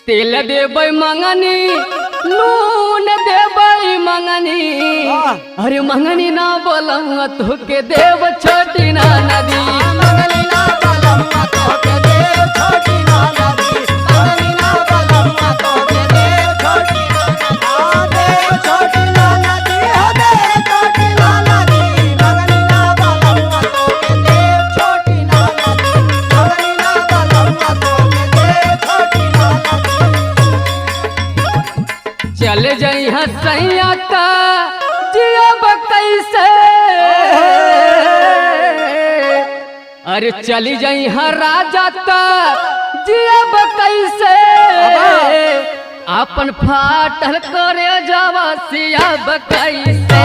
तेल देबै मंगनी नून देबै मंगनी अरे मंगनी ना बोलम तोके देव छोटी ना नदी मंगनी ना बोलम तोके देव छोटी ना नदी मंगनी ना बोलम तोके देव छोटी ना नदी देव छोटी ना नदी मंगनी ना बोलम तोके देव छोटी ना नदी मंगनी ना बोलम तोके देव छोटी ना नदी। चल जाई हसैया का जियब कैसे अरे चली जाई हर राजा का जियब कैसे अपन फाटल करे जावा सियाब कैसे